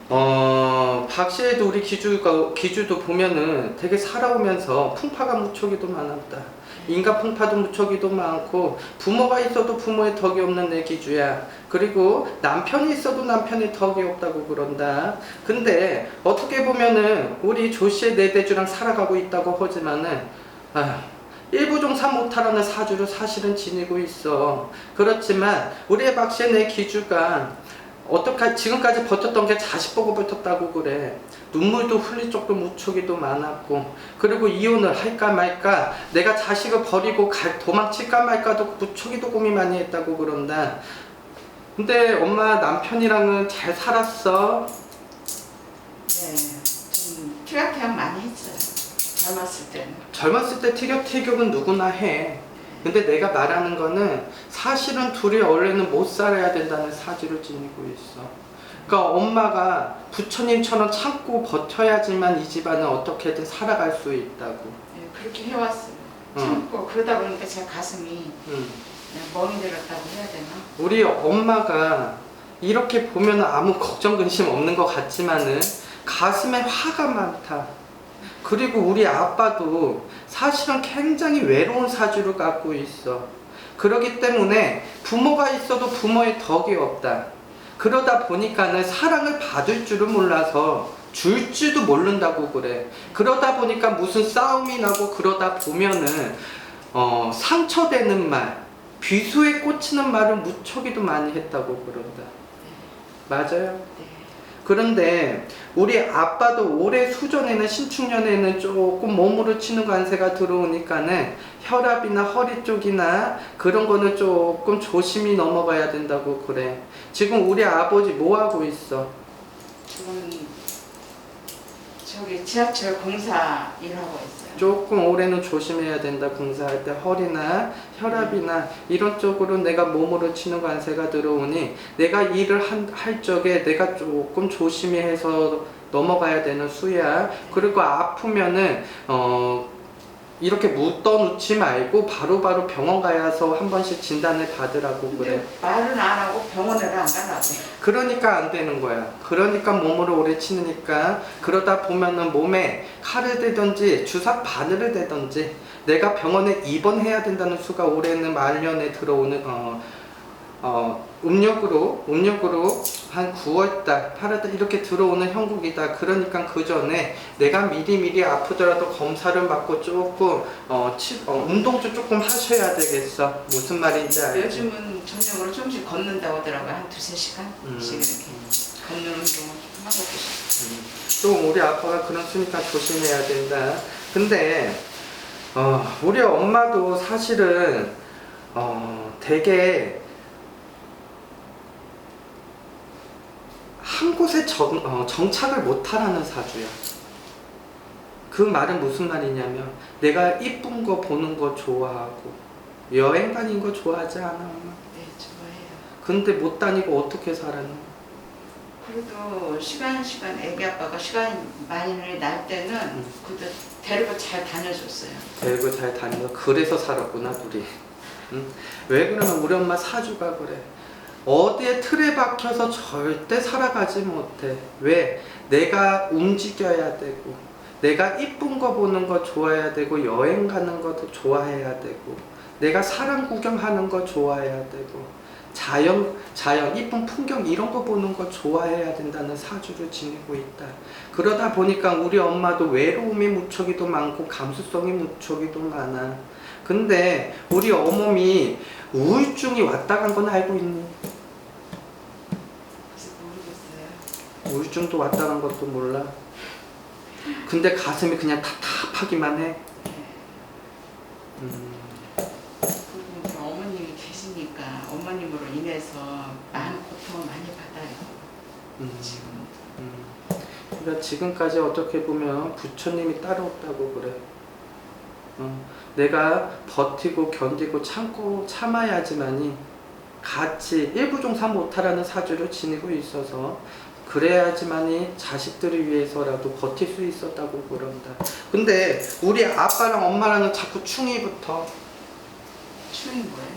박씨에도 우리 기주도 보면은 되게 살아오면서 풍파가 무척이도 많았다. 인간 풍파도 무척이도 많고, 부모가 있어도 부모의 덕이 없는 내 기주야. 그리고 남편이 있어도 남편의 덕이 없다고 그런다. 근데 어떻게 보면은 우리 조씨의 내대주랑 살아가고 있다고 하지만은 일부종사 못하라는 사주를 사실은 지니고 있어. 그렇지만 우리의 박씨의 내 기주가 어떻게 지금까지 버텼던 게 자식 보고 버텼다고 그래. 눈물도 흘릴 적도 무척이도 많았고, 그리고 이혼을 할까 말까, 내가 자식을 버리고 도망칠까 말까도 무척이도 고민 많이 했다고 그런다. 근데 엄마 남편이랑은 잘 살았어? 네, 좀 티격태격 많이 했어요. 젊었을 때는. 젊었을 때 티격태격은 누구나 해. 근데 내가 말하는 거는 사실은 둘이 원래는 못 살아야 된다는 사주를 지니고 있어. 그러니까 엄마가 부처님처럼 참고 버텨야지만 이 집안은 어떻게든 살아갈 수 있다고. 네, 그렇게 해왔어요. 참고 그러다 보니까 제 가슴이 그냥 멍이 들었다고 해야 되나? 우리 엄마가 이렇게 보면 아무 걱정 근심 없는 것 같지만은 가슴에 화가 많다. 그리고 우리 아빠도 사실은 굉장히 외로운 사주를 갖고 있어. 그렇기 때문에 부모가 있어도 부모의 덕이 없다. 그러다 보니까는 사랑을 받을 줄을 몰라서 줄 줄도 모른다고 그래. 그러다 보니까 무슨 싸움이 나고 그러다 보면은 상처되는 말, 비수에 꽂히는 말을 무척이도 많이 했다고 그런다. 맞아요? 네. 그런데 우리 아빠도 올해 수전에는 신축년에는 조금 몸으로 치는 관세가 들어오니까는 혈압이나 허리 쪽이나 그런 거는 조금 조심히 넘어가야 된다고 그래. 지금 우리 아버지 뭐 하고 있어? 지금 저기 지하철 공사 일하고 있어요. 조금 올해는 조심해야 된다. 공사할 때 허리나 혈압이나 이런 쪽으로 내가 몸으로 치는 관세가 들어오니 내가 일을 할 적에 내가 조금 조심히 해서 넘어가야 되는 수야. 그리고 아프면은 이렇게 묻어놓지 말고 바로바로 병원 가서 한 번씩 진단을 받으라고 그래. 근데 말은 안 하고 병원을 안 가나 봐. 그러니까 안 되는 거야. 그러니까 몸으로 오래 치니까 그러다 보면은 몸에 칼을 대든지 주사 바늘을 대든지 내가 병원에 입원해야 된다는 수가 올해는 말년에 들어오는 음력으로 한 9월달, 8월달 이렇게 들어오는 형국이다. 그러니까 그 전에 내가 미리 아프더라도 검사를 받고 조금 운동도 조금 하셔야 되겠어. 무슨 말인지 알지? 요즘은 저녁으로 조금씩 걷는다고 하더라고요. 한 2~3시간씩 이렇게 걷는 운동을 좀 하고 계시죠. 또 우리 아빠가 그런 수니까 조심해야 된다. 근데 우리 엄마도 사실은 되게 한 곳에 정착을 못하라는 사주야. 그 말은 무슨 말이냐면 내가 이쁜 거 보는 거 좋아하고 여행 다니는 거 좋아하지 않아? 네, 좋아해요. 근데 못 다니고 어떻게 살았노? 그래도 시간 애기 아빠가 시간 많이 날 때는 그래도 데리고 잘 다녀줬어요. 데리고 잘 다녀서 그래서 살았구나 둘이. 응? 왜 그러면 우리 엄마 사주가 그래. 어디에 틀에 박혀서 절대 살아가지 못해. 왜? 내가 움직여야 되고 내가 이쁜 거 보는 거 좋아해야 되고 여행 가는 것도 좋아해야 되고 내가 사람 구경하는 거 좋아해야 되고 자연 이쁜 풍경 이런 거 보는 거 좋아해야 된다는 사주를 지니고 있다. 그러다 보니까 우리 엄마도 외로움이 무척이도 많고 감수성이 무척이도 많아. 근데 우리 어머니 우울증이 왔다 간 건 알고 있니? 그래서 모르겠어요. 우울증도 왔다 간 것도 몰라. 근데 가슴이 그냥 답답하기만 해. 그리고 어머님이 계시니까 어머님으로 인해서 많은 고통을 많이 받아요. 지금. 그러니까 지금까지 어떻게 보면 부처님이 따로 없다고 그래. 내가 버티고 견디고 참고 참아야지만이 같이 일부종사 못하라는 사주를 지니고 있어서 그래야지만이 자식들을 위해서라도 버틸 수 있었다고 그런다. 근데 우리 아빠랑 엄마랑은 자꾸 충이 붙어. 충이 뭐예요?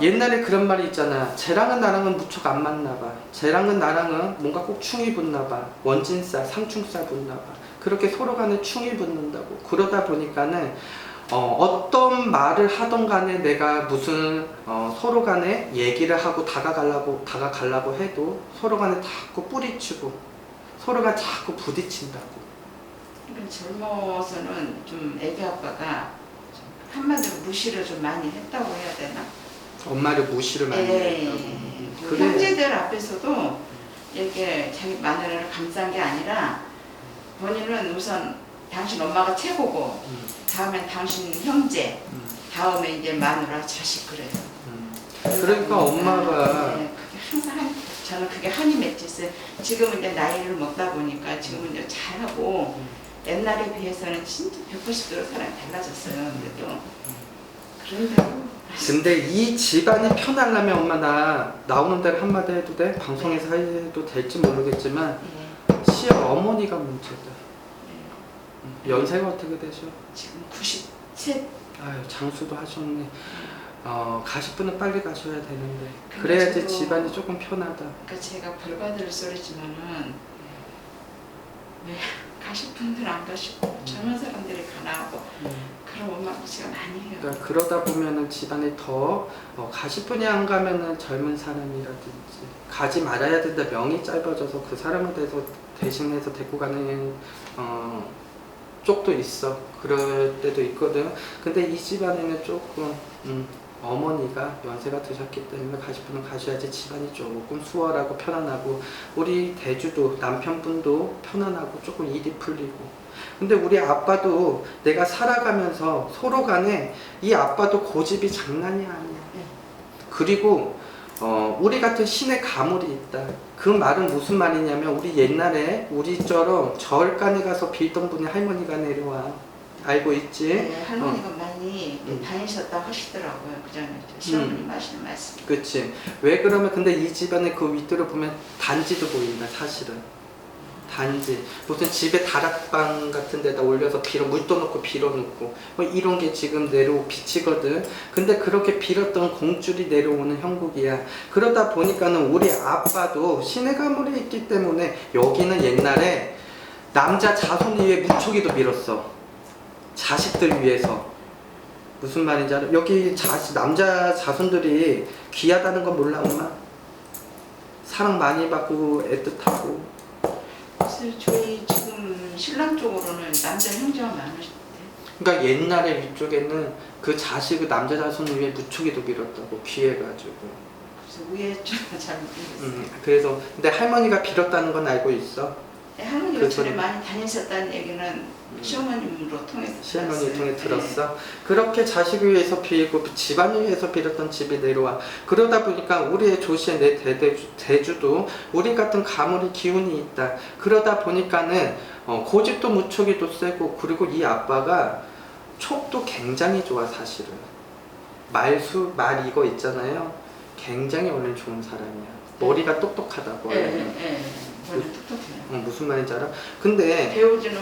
옛날에 그런 말이 있잖아. 쟤랑은 나랑은 무척 안 맞나 봐. 쟤랑은 나랑은 뭔가 꼭 충이 붙나 봐. 원진싸, 상충싸 붙나 봐. 그렇게 서로 간에 충이 붙는다고. 그러다 보니까는 어떤 말을 하던 간에 내가 무슨 서로 간에 얘기를 하고 다가가려고 해도 서로 간에 자꾸 뿌리치고 서로가 자꾸 부딪힌다고. 그러니까 젊어서는 좀 애기 아빠가 한마디로 무시를 좀 많이 했다고 해야 되나? 엄마를 무시를 많이 했다고. 그 그래. 형제들 앞에서도 이렇게 자기 마누라를 감싼 게 아니라 본인은 우선 당신 엄마가 최고고 다음엔 당신 형제 다음에 이제 마누라 자식 그래요. 그러니까 엄마가 그게 항상 저는 그게 한이 맺혔어요. 지금은 이제 나이를 먹다 보니까 지금은 이제 잘하고 옛날에 비해서는 진짜 180도로 사람이 달라졌어요. 그래도 그런데도 근데 이 집안이 편하려면 엄마 나 나오는 대로 한마디 해도 돼? 방송에서 해도 될지 모르겠지만 시어머니가 문제다. 연세가 어떻게 되셔? 지금 97. 아유 장수도 하셨네. 가실 분은 빨리 가셔야 되는데 근데 그래야지 저도- 집안이 조금 편하다. 그러니까 제가 벌받을 소리지만은 왜 가실 분들은 안 가시고 젊은 사람들이 가나 하고 그런 엄마 아버지가 많이 해요. 그러니까 그러다 보면은 집안이 더 가실 분이 안 가면은 젊은 사람이라든지 가지 말아야 된다 명이 짧아져서 그 사람에 대해서 대신해서 데리고 가는 쪽도 있어. 그럴 때도 있거든. 근데 이 집안에는 조금 어머니가 연세가 드셨기 때문에 가실 분은 가셔야지 집안이 조금 수월하고 편안하고 우리 대주도 남편분도 편안하고 조금 일이 풀리고. 근데 우리 아빠도 내가 살아가면서 서로 간에 이 아빠도 고집이 장난이 아니야. 그리고 우리 같은 신의 가물이 있다. 그 말은 무슨 말이냐면 우리 옛날에 우리처럼 절간에 가서 빌던 분이 할머니가 내려와. 알고 있지? 네, 할머니가 많이 다니셨다 하시더라고요. 그 전에 시어머님 하시는 말씀. 그치. 왜 그러면 근데 이 집안의 그 윗도로 보면 단지도 보인다 사실은. 단지 무슨 집에 다락방 같은 데다 올려서 물도 넣고 빌어놓고 뭐 이런 게 지금 내려오 비치거든. 근데 그렇게 빌었던 공줄이 내려오는 형국이야. 그러다 보니까는 우리 아빠도 신의 가물이 있기 때문에 여기는 옛날에 남자 자손 위에 무초기도 빌었어. 자식들 위해서. 무슨 말인지 알아? 여기 남자 자손들이 귀하다는 건 몰라 엄마? 사랑 많이 받고 애틋하고. 그래서 저희 지금 신랑 쪽으로는 남자 형제가 많으신데. 그러니까 옛날에 위쪽에는 그 자식을 남자 자손 위에 무초기도 빌었다고 귀해가지고. 그래서 위에 좀잘 모르겠어요. 그래서 근데 할머니가 빌었다는 건 알고 있어. 할머니가 그 전에 소리. 많이 다니셨다는 얘기는 시어머님으로 통해서 시어머니 통해 들었어요. 들었어. 그렇게 자식을 위해서 빌고 집안을 위해서 빌었던 집이 내려와. 그러다 보니까 우리의 조시의 내 대주도 우리 같은 가물이 기운이 있다. 그러다 보니까는 고집도 무척이도 세고 그리고 이 아빠가 촉도 굉장히 좋아 사실은. 말 이거 있잖아요. 굉장히 원래 좋은 사람이야. 머리가 똑똑하다고. 예. 원래 똑똑해요. 무슨 말인지 알아? 근데 배우지는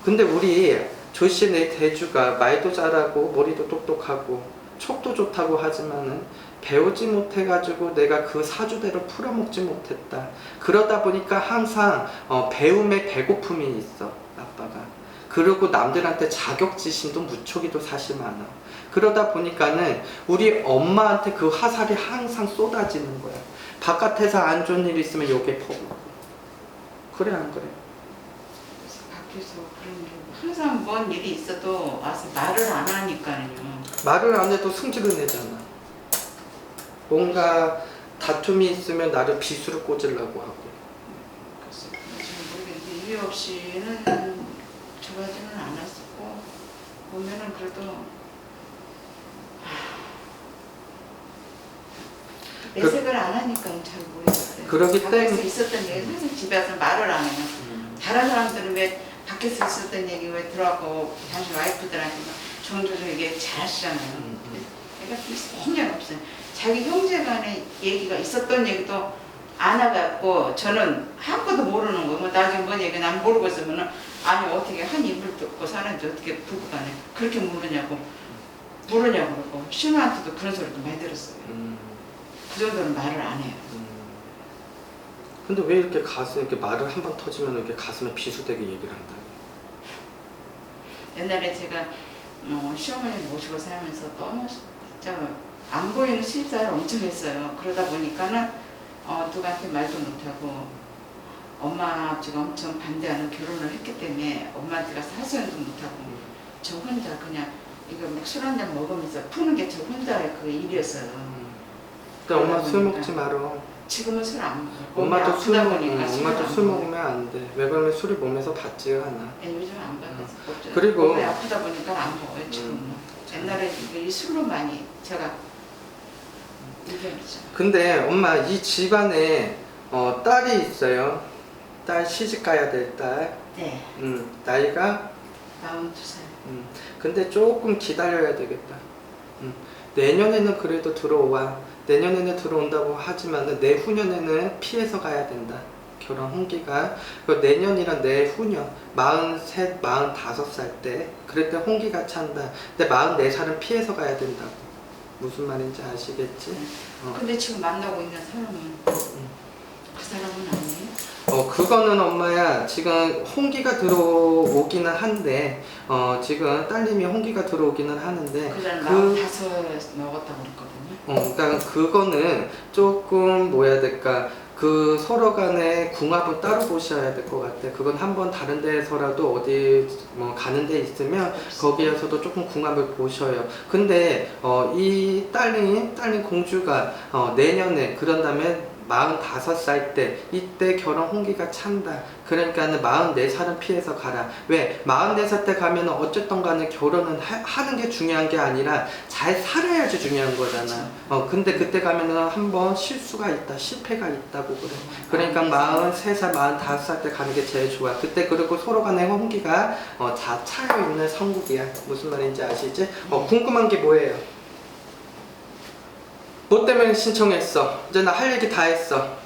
근데 우리 조씨 내 대주가 말도 잘하고 머리도 똑똑하고 촉도 좋다고 하지만은 배우지 못해가지고 내가 그 사주대로 풀어먹지 못했다. 그러다 보니까 항상 배움에 배고픔이 있어 아빠가. 그리고 남들한테 자격지심도 무척이도 사실 많아. 그러다 보니까는 우리 엄마한테 그 화살이 항상 쏟아지는 거야. 바깥에서 안 좋은 일 있으면 여기에 퍼붓고. 그래 안 그래? 그래서 밖에서 그런 게 항상 뭔 일이 있어도 와서 말을 안 하니까요. 말을 안 해도 승질을 내잖아. 뭔가 다툼이 있으면 나를 비수를 꽂으려고 하고. 그래서 잘 모르겠는데 이유 없이는 좋아하지는 않았었고 보면은 그래도 내색을 안 하니까 잘 모르겠어요. 그러기 밖에서 때문에 있었던 얘기 항상 집에 와서 말을 안 해요. 다른 사람들은 왜 밖에서 있었던 얘기 왜 들어가고 당신 와이프들한테 종종 얘기 잘 하시잖아요. 내가 전혀 없어요. 자기 형제 간의 얘기가 있었던 얘기도 안 와갖고 저는 한 번도 모르는 거. 뭐 나중에 뭔 얘기 난 모르고 있으면은 아니 어떻게 한 입을 듣고 사는지 어떻게 부부간에 그렇게 모르냐고. 모르냐고 그러고 신우한테도 그런 소리도 많이 들었어요. 음. 그 정도는 말을 안 해요. 근데 왜 이렇게 이렇게 말을 한 번 터지면 이렇게 가슴에 비수되게 얘기를 한다? 옛날에 제가 시어머니 모시고 살면서 너무 진짜 안 보이는 신입사를 엄청 했어요. 그러다 보니까는 누구한테 말도 못하고 엄마 아버지가 엄청 반대하는 결혼을 했기 때문에 엄마한테 가서 하소연도 못하고 저 혼자 그냥 이거 막 술 한 잔 먹으면서 푸는 게 저 혼자의 그 일이었어요. 그러니까 엄마 술 보니까 먹지 말어. 지금은 술 안 먹어요. 엄마도 술, 엄마도 술 먹어요. 먹으면 안 돼. 왜 그러면 술이 몸에서 닿지가 않아. 요즘 안 받아서 그리고- 몸이 아프다 보니까 안 먹어요 지금은. 옛날에 이 술로 많이 제가 이겨냈죠. 근데 엄마 이 집안에 딸이 있어요. 딸 시집 가야 될 딸. 네, 나이가 42살. 근데 조금 기다려야 되겠다. 내년에는 그래도 들어와. 내년에는 들어온다고 하지만 내후년에는 피해서 가야 된다. 결혼 홍기가. 내년이란 내후년 43, 45살 때 그럴 때 홍기가 찬다. 근데 44살은 피해서 가야 된다고. 무슨 말인지 아시겠지? 근데 지금 만나고 있는 사람은 그 사람은 아니에요? 그거는 엄마야 지금 홍기가 들어오기는 한데 지금 딸님이 홍기가 들어오기는 하는데 그 사람 45 먹었다고 그랬거든요. 그러니까 그거는 조금 뭐야 해야 될까 그 서로 간에 궁합을 따로 보셔야 될 것 같아. 그건 한번 다른 데에서라도 어디 뭐 가는 데 있으면 거기에서도 조금 궁합을 보셔요. 근데 이 딸님 공주가 내년에 그런 다음에 45살 때 이때 결혼 홍기가 찬다. 그러니까는 44살은 피해서 가라. 왜? 44살 때 가면은 어쨌든 간에 결혼은 하는 게 중요한 게 아니라 잘 살아야지 중요한 거잖아. 근데 그때 가면은 한번 실수가 있다. 실패가 있다고 그래. 그러니까 43살, 45살 때 가는 게 제일 좋아. 그때 그리고 서로 간의 홍기가 다 차여있는 성국이야. 무슨 말인지 아시지? 궁금한 게 뭐예요? 뭐 때문에 신청했어? 이제 나 할 얘기 다 했어.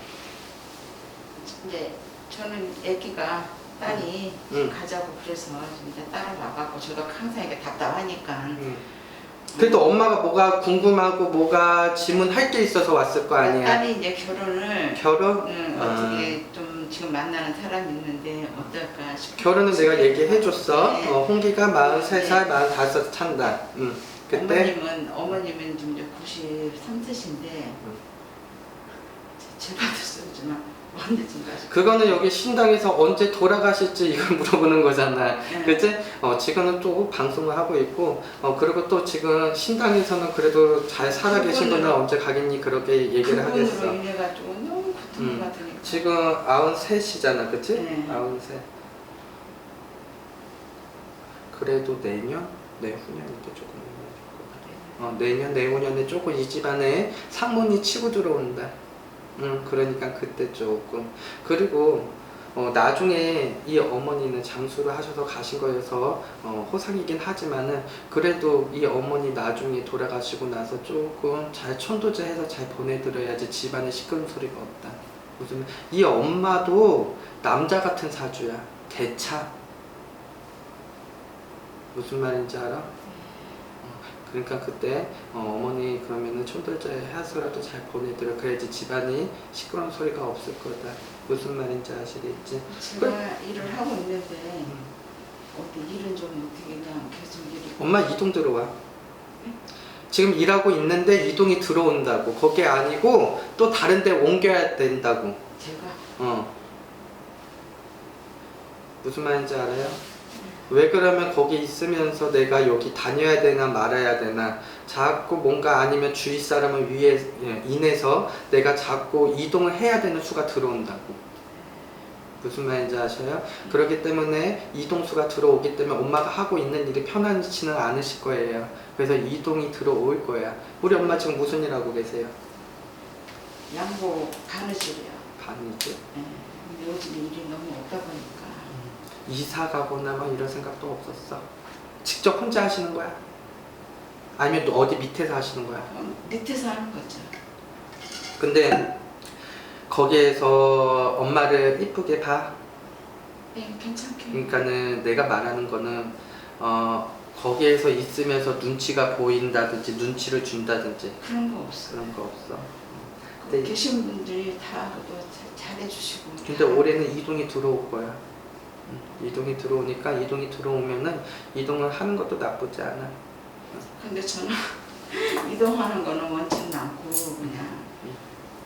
이제 저는 애기가 딸이 가자고 그래서 이제 따라와갖고 저도 항상 이게 답답하니까 그래도 엄마가 뭐가 궁금하고 뭐가 질문할 게 있어서 왔을 거 아니야. 딸이 이제 결혼을 결혼? 어떻게 좀 지금 만나는 사람이 있는데 어떨까 싶어. 결혼은 내가 얘기해줬어. 네. 홍기가 43살, 45 찬다. 그때 어머님은 지금 이제 93세신데 제가 듣지만 언제쯤 가실까? 그거는 여기 신당에서 언제 돌아가실지 이걸 물어보는 거잖아. 네. 그치? 지금은 또 방송을 하고 있고 그리고 또 지금 신당에서는 그래도 잘 살아계신 분은 언제 가겠니 그렇게 얘기를 하겠어. 그분으로 인해가지고 너무 고통을 받으니까. 지금 93이잖아, 그치? 네. 93. 그래도 내후년인데 조금 내년, 내후년에 조금 이 집안에 상문이 치고 들어온다. 그러니까 그때 조금. 그리고 나중에 이 어머니는 장수를 하셔서 가신 거여서 호상이긴 하지만은 그래도 이 어머니 나중에 돌아가시고 나서 조금 잘 천도제해서 잘 보내드려야지 집안에 시끄러운 소리가 없다. 무슨 이 엄마도 남자 같은 사주야. 대차. 무슨 말인지 알아? 그러니까 그때 어머니 그러면은 천도제 해서라도 잘 보내드려. 그래야지 집안이 시끄러운 소리가 없을 거다. 무슨 말인지 아시겠지? 제가 일을 하고 있는데 어디 일은 좀 어떻게 그냥 계속 일을. 엄마 이동 들어와. 지금 일하고 있는데 이동이 들어온다고. 거기 아니고 또 다른 데 옮겨야 된다고. 제가 무슨 말인지 알아요? 왜 그러면 거기 있으면서 내가 여기 다녀야 되나 말아야 되나 자꾸 뭔가 아니면 주위 사람을 인해서 내가 자꾸 이동을 해야 되는 수가 들어온다고. 무슨 말인지 아셔요? 그렇기 때문에 이동수가 들어오기 때문에 엄마가 하고 있는 일이 편하지는 않으실 거예요. 그래서 이동이 들어올 거야. 우리 엄마 지금 무슨 일 하고 계세요? 양보 바느질이요. 바느질? 네. 근데 요즘 일이 너무 없다 보니까. 이사 가거나 막 이런 생각도 없었어? 직접 혼자 하시는 거야? 아니면 또 어디 밑에서 하시는 거야? 밑에서 하는 거죠. 근데 거기에서 엄마를 이쁘게 봐. 네, 괜찮게. 그러니까는 내가 말하는 거는 거기에서 있으면서 눈치가 보인다든지 눈치를 준다든지 그런 거 없어. 그런 거 없어. 네. 계신 분들이 다 그거 잘해주시고. 근데 올해는 이동이 들어올 거야. 이동이 들어오니까 이동이 들어오면은 이동을 하는 것도 나쁘지 않아. 근데 저는 이동하는 거는 원치는 않고 그냥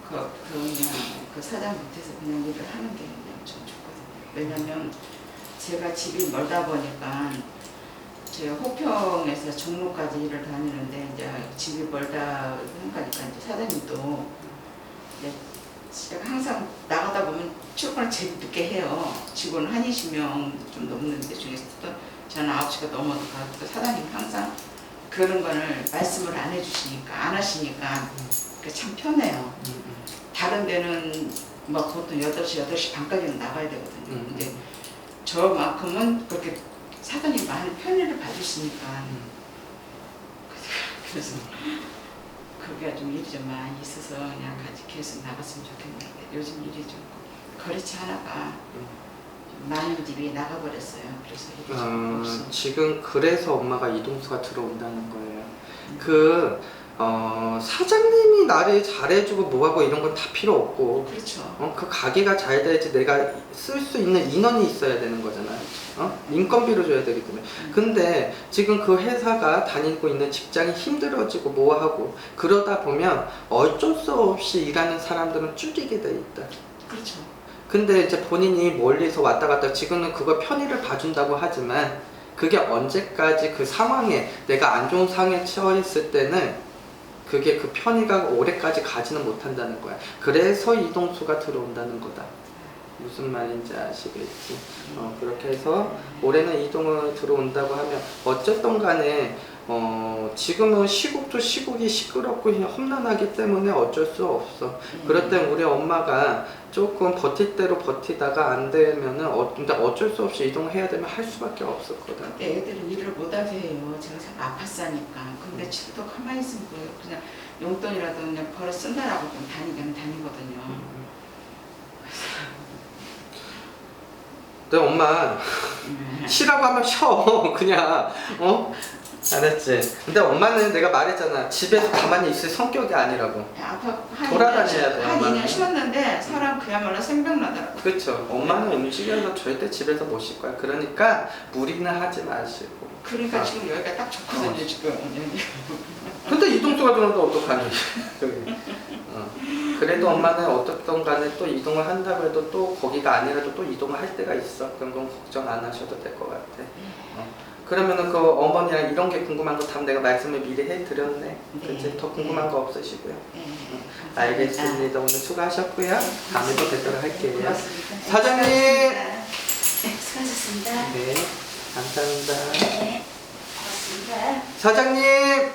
그 사장 밑에서 그냥 일을 하는 게 그냥 좀 좋거든요. 왜냐면 제가 집이 멀다 보니까 제가 호평에서 종로까지 일을 다니는데 이제 집이 멀다 하니까 이제 사장님도 이제 제가 항상 나가다 보면 출근을 제일 늦게 해요. 직원 한 20명 좀 넘는데 중에서도 저는 9시가 넘어도 가고 사장님 항상 그런 거를 말씀을 안 해주시니까 안 하시니까 그게 참 편해요. 다른 데는 뭐 보통 8시 반까지는 나가야 되거든요. 근데 저만큼은 그렇게 사장님 많은 편의를 봐주시니까 그래서 그게 좀 일이 좀 많이 있어서 그냥 같이 계속 나갔으면 좋겠는데 요즘 일이 좀 거래처 하나가 좀 많은 집이 나가버렸어요. 그래서 일이 좀 없어. 지금 그래서 엄마가 이동수가 들어온다는 거예요. 그 사장님이 나를 잘해주고 뭐하고 이런 건 다 필요 없고 그렇죠. 그 가게가 잘 돼야지 내가 쓸 수 있는 인원이 있어야 되는 거잖아요. 인건비로 줘야 되기 때문에. 근데 지금 그 회사가 다니고 있는 직장이 힘들어지고 뭐하고 그러다 보면 어쩔 수 없이 일하는 사람들은 줄이게 돼 있다. 그렇죠. 근데 이제 본인이 멀리서 왔다 갔다 지금은 그거 편의를 봐준다고 하지만 그게 언제까지 그 상황에 내가 안 좋은 상황에 처했을 때는 그게 그 편의가 오래까지 가지는 못한다는 거야. 그래서 이동수가 들어온다는 거다. 무슨 말인지 아시겠지? 그렇게 해서 올해는 이동을 들어온다고 하면 어쨌든 간에 지금은 시국도 시국이 시끄럽고 험난하기 때문에 어쩔 수 없어. 그럴 땐 우리 엄마가 조금 버틸 대로 버티다가 안 되면은 근데 어쩔 수 없이 이동을 해야 되면 할 수밖에 없었거든. 그때 애들은 일을 못하게 해요. 제가 자꾸 아팠으니까. 근데 집도 가만히 있으면 그냥 용돈이라도 그냥 벌어 쓴다라고 좀 다니긴 다니거든요. 내 엄마 쉬라고 하면 쉬어. 그냥 알았지? 근데 엄마는 내가 말했잖아. 집에서 가만히 있을 성격이 아니라고. 돌아다녀야 돼, 한 엄마는. 2년 쉬었는데 사람 그야말로 생각나더라고. 그렇죠. 엄마는 움직여서 절대 집에서 못 쉴 거야. 그러니까 무리는 하지 마시고. 그러니까 지금 여기가 딱 좋거든요. 지금 근데 이동수가 들어오면 어떡하니? 저기. 그래도 엄마는 어떻든 간에 또 이동을 한다고 해도 또 거기가 아니라도 또 이동을 할 때가 있어. 그런 건 걱정 안 하셔도 될 것 같아. 그러면은 그 어머니랑 이런 게 궁금한 거 다 내가 말씀을 미리 해드렸네. 그치? 더 궁금한 거 없으시고요. 알겠습니다. 오늘 수고하셨고요. 다음에 또 뵙도록 할게요. 고맙습니다. 사장님! 네, 수고하셨습니다. 네, 감사합니다. 네, 고맙습니다. 사장님!